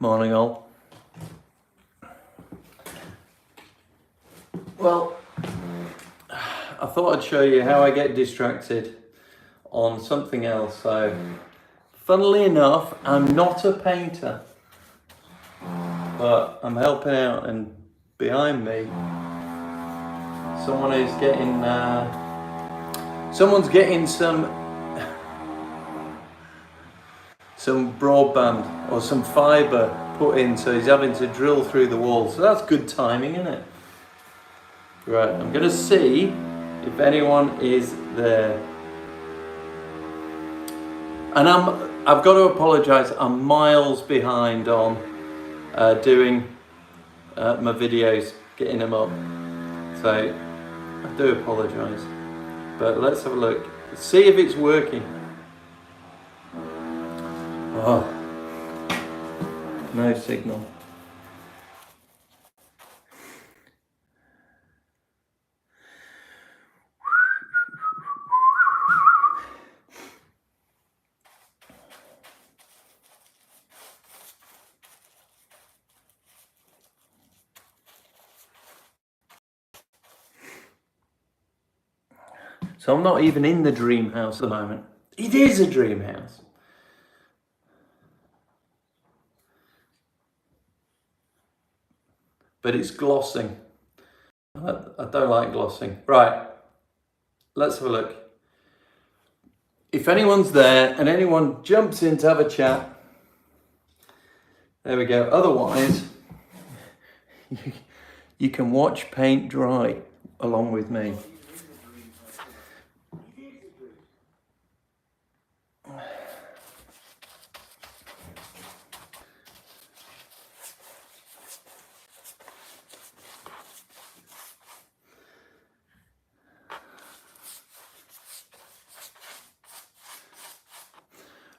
Morning all. Well, I thought I'd show you how I get distracted on something else. So, funnily enough, I'm not a painter, but I'm helping out, and behind me, someone's getting some broadband or some fibre put in, so he's having to drill through the wall. So that's good timing, isn't it? Right, I'm going to see if anyone is there. And I've got to apologise, I'm miles behind on doing my videos, getting them up. So I do apologise. But let's have a look. See if it's working. Oh, no signal. So I'm not even in the dream house at the moment. It is a dream house. But it's glossing. I don't like glossing. Right, let's have a look. If anyone's there and anyone jumps in to have a chat, there we go. Otherwise, you can watch paint dry along with me.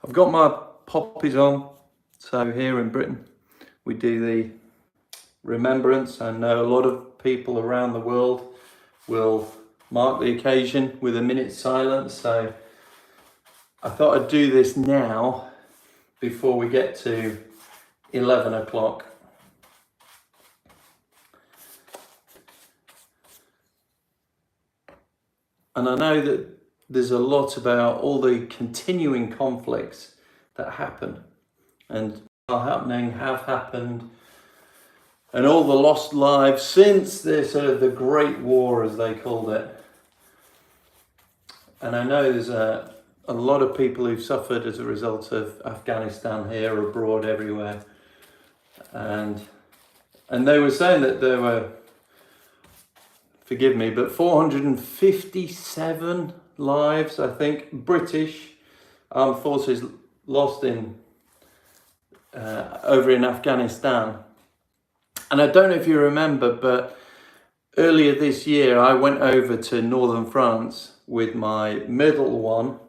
I've got my poppies on. So here in Britain, we do the remembrance. I know a lot of people around the world will mark the occasion with a minute's silence. So I thought I'd do this now before we get to 11 o'clock. And I know that there's a lot about all the continuing conflicts that happen and are happening, have happened, and all the lost lives since the Great War, as they called it. And I know there's a lot of people who've suffered as a result of Afghanistan, here, abroad, everywhere. And they were saying that there were, forgive me, but 457 lives, I think, British armed forces lost in over in Afghanistan. And I don't know if you remember, but earlier this year I went over to northern France with my middle one,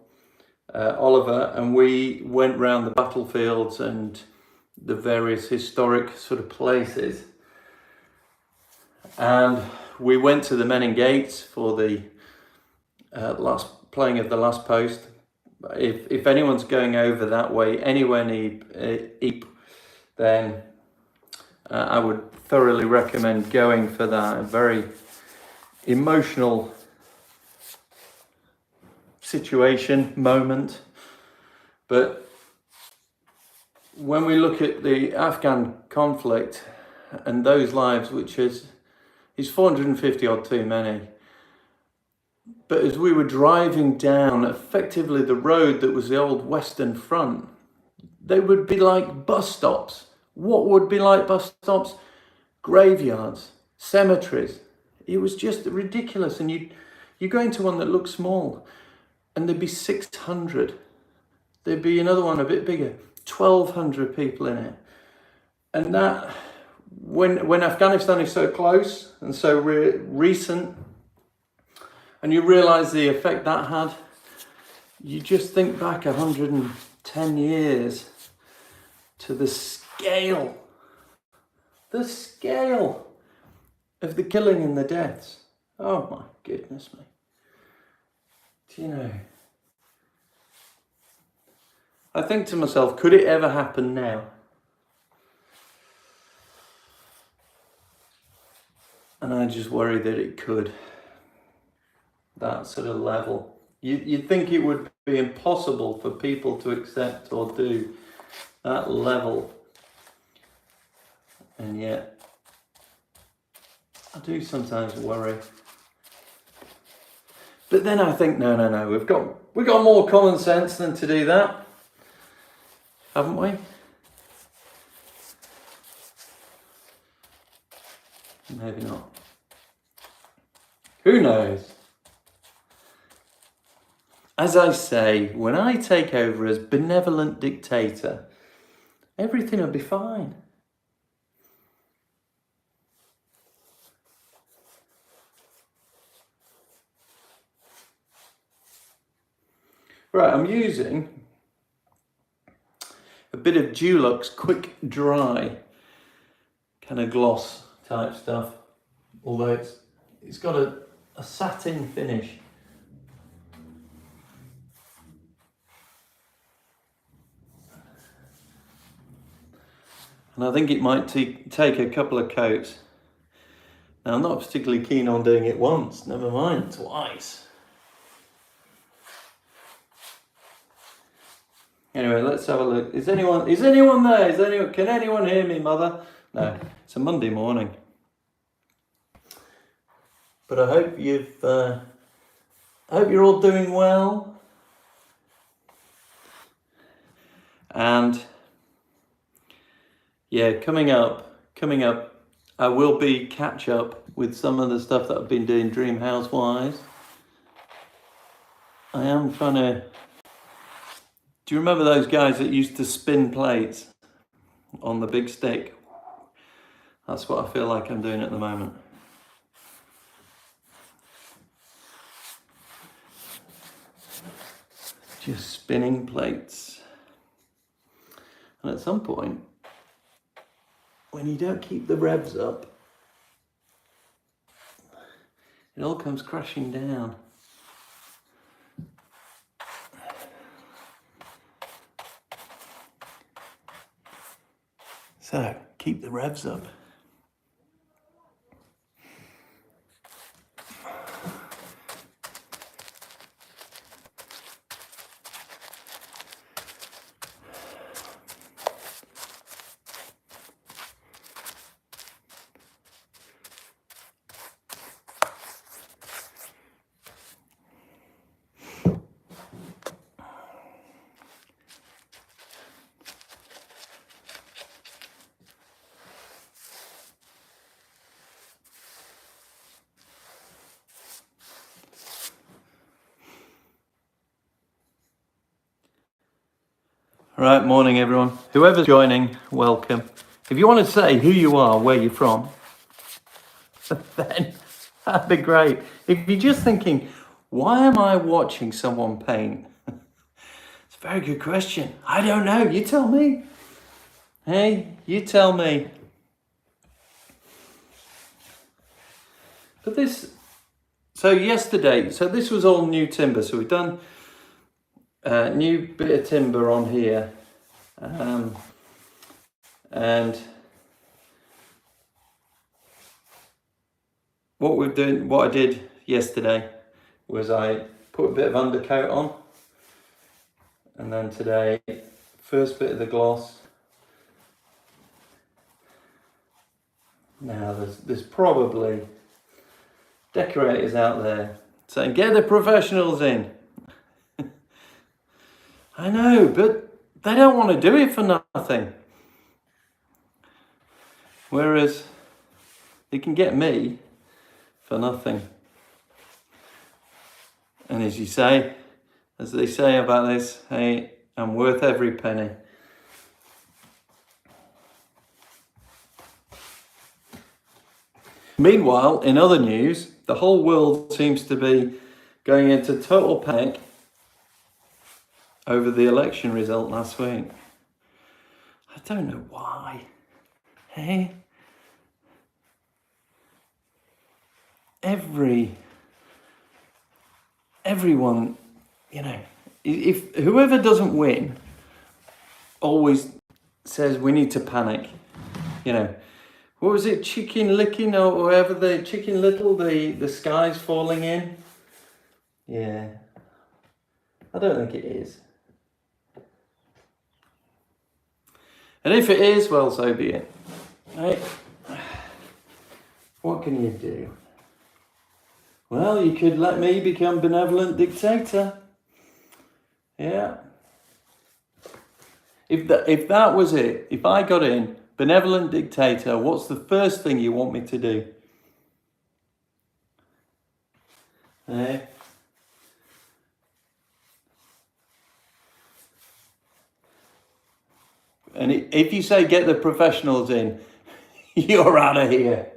Oliver, and we went round the battlefields and the various historic sort of places. And we went to the Menin Gates for the last playing of the last post. If anyone's going over that way, anywhere near Ypres, then I would thoroughly recommend going for that. A very emotional situation, moment. But when we look at the Afghan conflict and those lives, which is 450 odd too many. But as we were driving down effectively the road that was the old Western Front, they would be like bus stops. What would be like bus stops? Graveyards, cemeteries. It was just ridiculous. And you go into one that looks small and there'd be 600. There'd be another one a bit bigger, 1,200 people in it. And that, when Afghanistan is so close and so recent, and you realise the effect that had, you just think back 110 years to the scale of the killing and the deaths. Oh my goodness me. Do you know? I think to myself, could it ever happen now? And I just worry that it could, that sort of level. You'd think it would be impossible for people to accept or do that level. And yet, I do sometimes worry. But then I think, no, we've got more common sense than to do that, haven't we? Maybe not. Who knows? As I say, when I take over as benevolent dictator, everything will be fine. Right, I'm using a bit of Dulux Quick Dry kind of gloss type stuff, although it's got a satin finish. And I think it might take a couple of coats. Now, I'm not particularly keen on doing it once, never mind twice. Anyway, let's have a look. Is anyone there? Can anyone hear me, Mother? No, it's a Monday morning. But I hope you're all doing well. And yeah, coming up, I will be catch up with some of the stuff that I've been doing dream house wise. I am trying to. Do you remember those guys that used to spin plates on the big stick? That's what I feel like I'm doing at the moment. Just spinning plates. And at some point, when you don't keep the revs up, it all comes crashing down. So, keep the revs up. All right, morning everyone. Whoever's joining, welcome. If you want to say who you are, where you're from, then that'd be great. If you're just thinking, why am I watching someone paint? It's a very good question. I don't know. You tell me. Hey, you tell me. But this was all new timber. So we've done a new bit of timber on here. And what I did yesterday was I put a bit of undercoat on, and then today, first bit of the gloss. Now there's probably decorators out there saying, get the professionals in. I know, but they don't want to do it for nothing. Whereas they can get me for nothing. And as they say about this, hey, I'm worth every penny. Meanwhile, in other news, the whole world seems to be going into total panic over the election result last week. I don't know why. Hey? Everyone, if whoever doesn't win always says we need to panic. what was it, Chicken Licking or whatever, the Chicken Little, the sky's falling in? Yeah. I don't think it is. And if it is, well, so be it. Right? What can you do? Well, you could let me become benevolent dictator. Yeah. If that was it, if I got in, benevolent dictator, what's the first thing you want me to do? Eh? And if you say get the professionals in, you're out of here.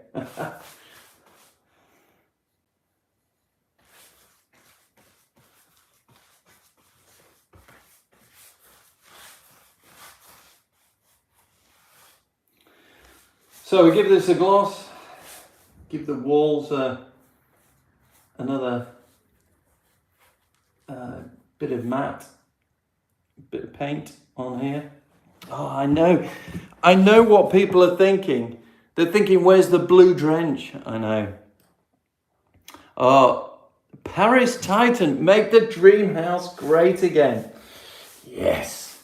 So we give this a gloss, give the walls another bit of matte, bit of paint on here. Oh, I know what people are thinking. They're thinking, where's the blue drench? I know. Oh, Paris Titan, make the dream house great again. Yes,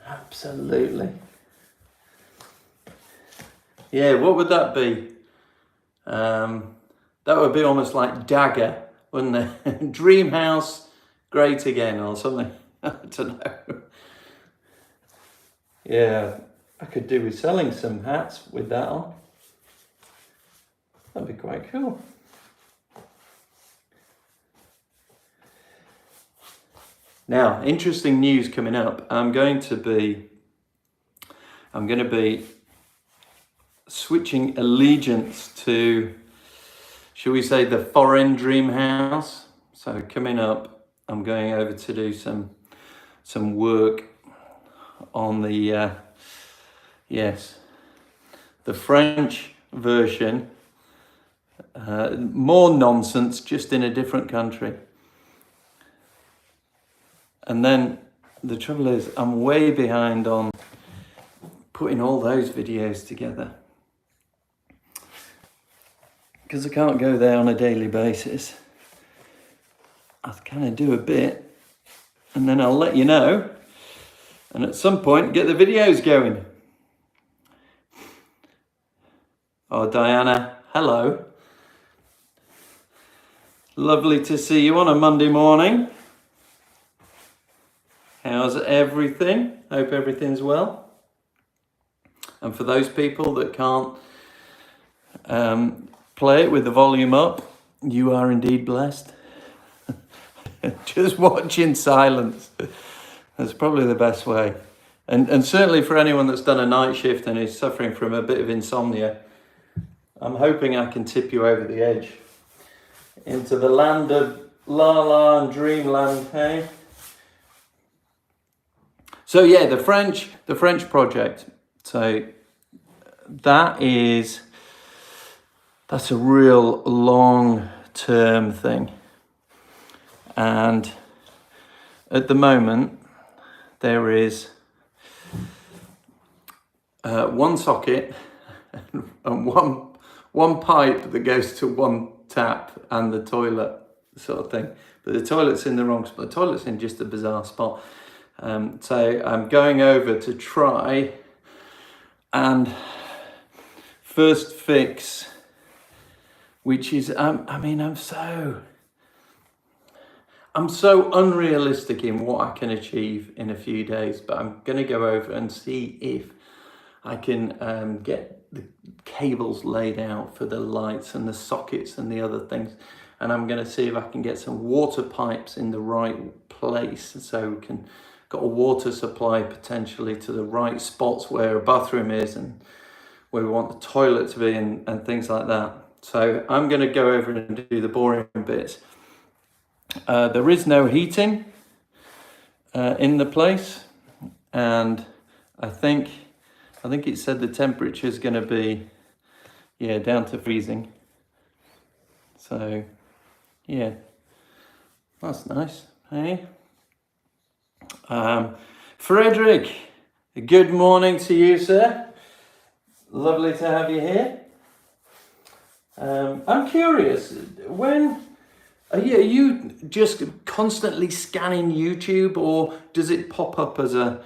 absolutely. Yeah, what would that be? That would be almost like Dagger, wouldn't it? Dream house great again or something. I don't know. Yeah, I could do with selling some hats with that on. That'd be quite cool. Now, interesting news coming up. I'm going to be switching allegiance to, shall we say, the foreign dream house. So coming up, I'm going over to do some work on the the French version. More nonsense, just in a different country. And then the trouble is, I'm way behind on putting all those videos together, because I can't go there on a daily basis. I kind of do a bit, and then I'll let you know, and at some point get the videos going. Oh, Diana, hello. Lovely to see you on a Monday morning. How's everything? Hope everything's well. And for those people that can't play it with the volume up, you are indeed blessed. Just watch in silence. That's probably the best way. And certainly for anyone that's done a night shift and is suffering from a bit of insomnia, I'm hoping I can tip you over the edge into the land of la la and dreamland, hey? So yeah, the French project. So that's a real long-term thing. And at the moment, there is one socket and one pipe that goes to one tap and the toilet sort of thing. But the toilet's in the wrong spot. The toilet's in just a bizarre spot. So I'm going over to try and first fix, which is, I'm so unrealistic in what I can achieve in a few days, but I'm going to go over and see if I can get the cables laid out for the lights and the sockets and the other things. And I'm going to see if I can get some water pipes in the right place, so we can got a water supply potentially to the right spots where a bathroom is and where we want the toilet to be and things like that. So I'm going to go over and do the boring bits. There is no heating in the place, and I think it said the temperature is going to be down to freezing. So yeah, that's nice, hey? Frederick, good morning to you, sir. Lovely to have you here. I'm curious, are you just constantly scanning YouTube, or does it pop up as a,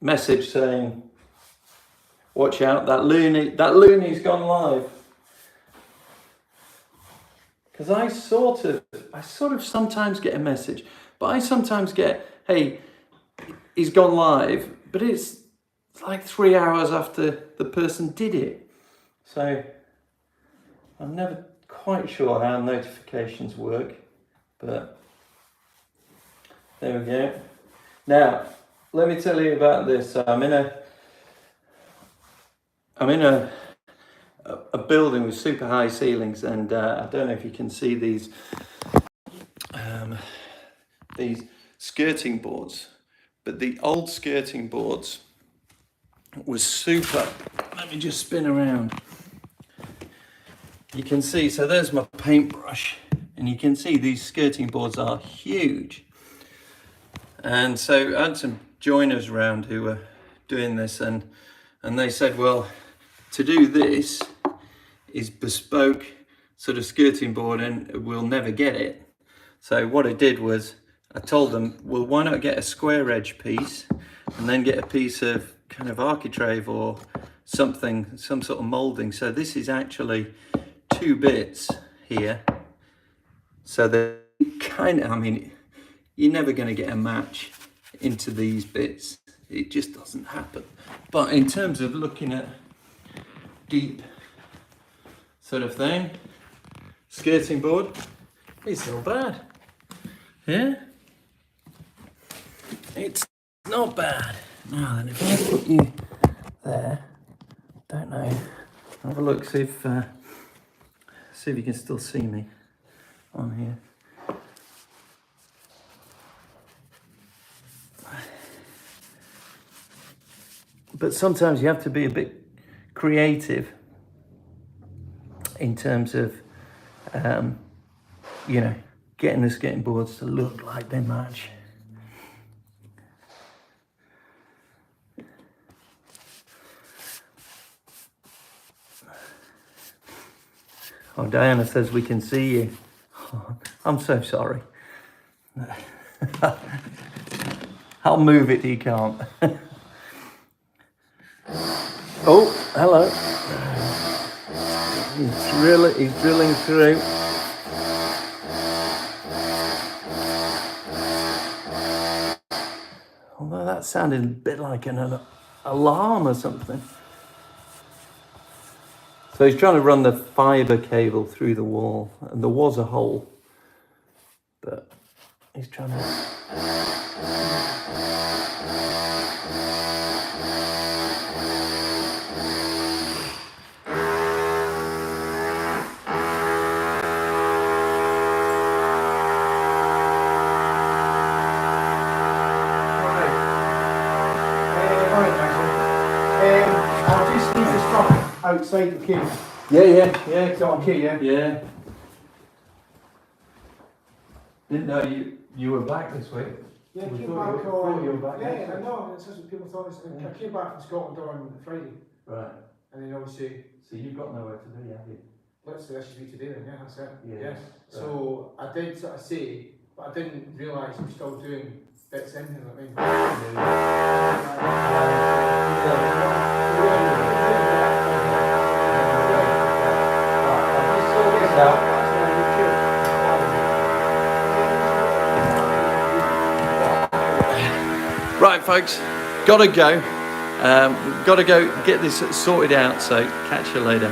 message saying, watch out, that loony's gone live? Because I sort of sometimes get a message, but I sometimes get, hey, he's gone live, but it's like 3 hours after the person did it. So I'm never quite sure how notifications work, but there we go. Now, let me tell you about this. I'm in a building with super high ceilings, and I don't know if you can see these skirting boards, but the old skirting boards was super. Let me just spin around. You can see, so there's my paintbrush, and you can see these skirting boards are huge. And so I had some joiners around who were doing this, and they said, well, to do this is bespoke sort of skirting board, and we'll never get it. So what I did was I told them, well, why not get a square edge piece and then get a piece of kind of architrave or something, some sort of molding. So this is actually 2 bits here. So they're kind of, you're never going to get a match into these bits. It just doesn't happen. But in terms of looking at deep sort of thing, skirting board, it's not bad. Yeah? It's not bad. Now then, if I put you there, don't know, have a look, see if you can still see me on here. But sometimes you have to be a bit creative in terms of, getting the skirting boards to look like they match. Oh, Diana says we can see you. Oh, I'm so sorry. I'll move it, you can't. Oh, hello. He's drilling through. Although that sounded a bit like an alarm or something. So he's trying to run the fibre cable through the wall, and there was a hole, but he's trying to... I just need to stop outside the key. Yeah. Got a key, yeah? Yeah. Didn't know you were back this week. Yeah, I We came thought back you on. were back next Yeah, I week. know. It's just what people thought. I came back from Scotland on Friday, Right. and then obviously, So you've got nowhere to be, have you? literally, this should be today then, yeah, that's it. Yeah. Yes. So I did sort of say, but I didn't realise I'm still doing bits in here, I mean. Right, folks, gotta go. Gotta go get this sorted out, so catch you later.